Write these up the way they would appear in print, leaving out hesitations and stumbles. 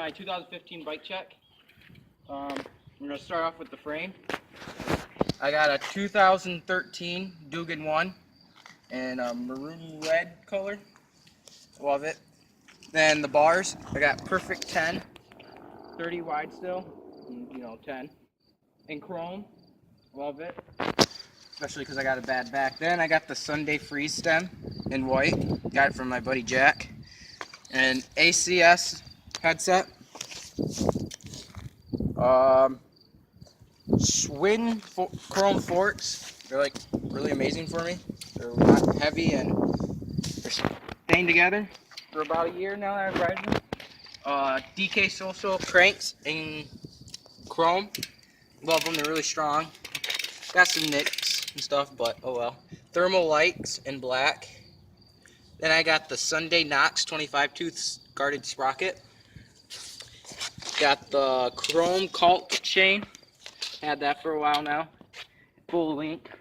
my 2015 bike check. We're going to start off with the frame. I got a 2013 Dugan 1 in a maroon red color. Love it. Then the bars, I got perfect 10, 30 wide still, 10. In chrome, love it. Especially because I got a bad back. Then I got the Sunday Freeze stem in white. Got it from my buddy Jack. And ACS headset. Schwinn chrome forks. They're like really amazing for me. They're not heavy and they're staying together for about a year now that I've ridden them. DK Social cranks in chrome. Love them. They're really strong. Got some nicks and stuff, but oh well. Thermal lights in black. Then I got the Sunday Knox 25 tooth guarded sprocket. Got the chrome Colt chain. Had that for a while now. Full link.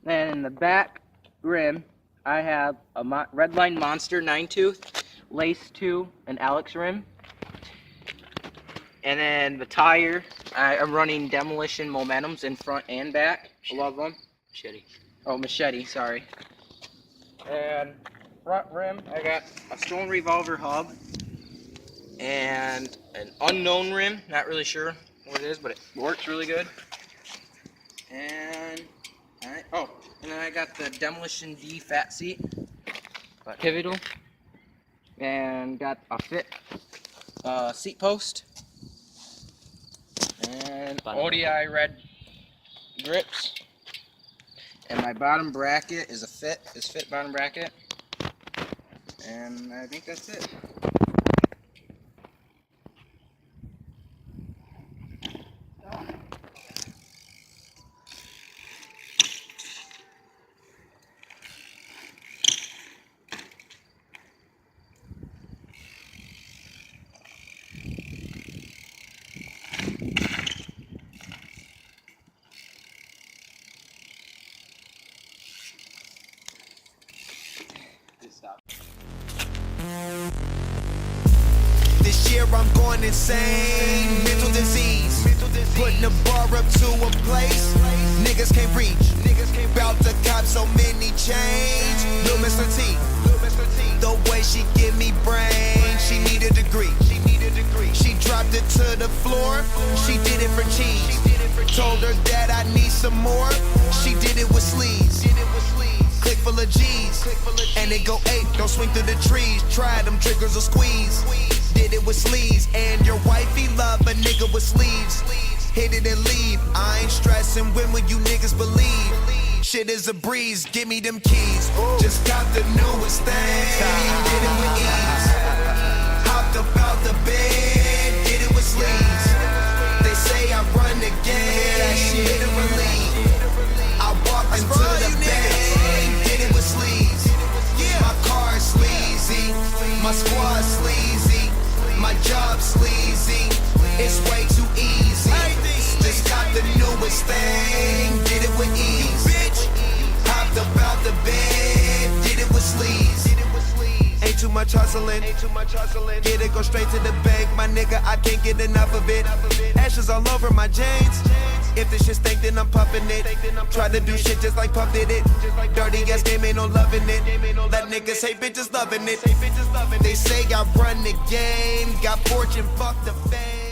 Then in the back rim, I have a Redline Monster 9 tooth, Lace 2, and Alex rim. And then the tire, I'm running Demolition Momentums in front and back. I love them. Machete. Oh, Machete, sorry. And front rim, I got a Stone Revolver hub and an unknown rim. Not really sure what it is, but it works really good. And and then I got the Demolition D fat seat, pivotal, and got a fit seat post, and ODI red grips. And my bottom bracket is fit bottom bracket. And I think that's it. This year I'm going insane, mental disease. Putting the bar up to a place niggas can't reach. Bout to cop so many chains. Lil' Mr. T, the way she give me brain, she need a degree. She dropped it to the floor, she did it for cheese. Told her that I need some more, she did it with sleeves. Click full of G's, and it go 8, don't swing through the trees. Try them triggers or squeeze. Did it with sleeves, and your wifey love a nigga with sleeves. Hit it and leave, I ain't stressing, when will you niggas believe? Shit is a breeze, give me them keys. Just got the newest thing, did it with ease. Hopped up out the bed, did it with sleeves. They say I run the game, that shit a relief. I walked into the bank, did it with sleeves. My car is sleazy, my squad sleazy, my job sleazy. It's way too easy. Just got the newest thing, did it with ease. Hopped up out the bed, did it with sleeves. Ain't too much hustling, get it, go straight to the bank. My nigga, I can't get enough of it. Ashes all over my jeans. If this shit stink, then I'm puffing it. Try to do shit just like Puff did it. Dirty ass game, ain't no loving it. Let niggas hate bitches loving it. They say I run the game, got fortune, fuck the fame.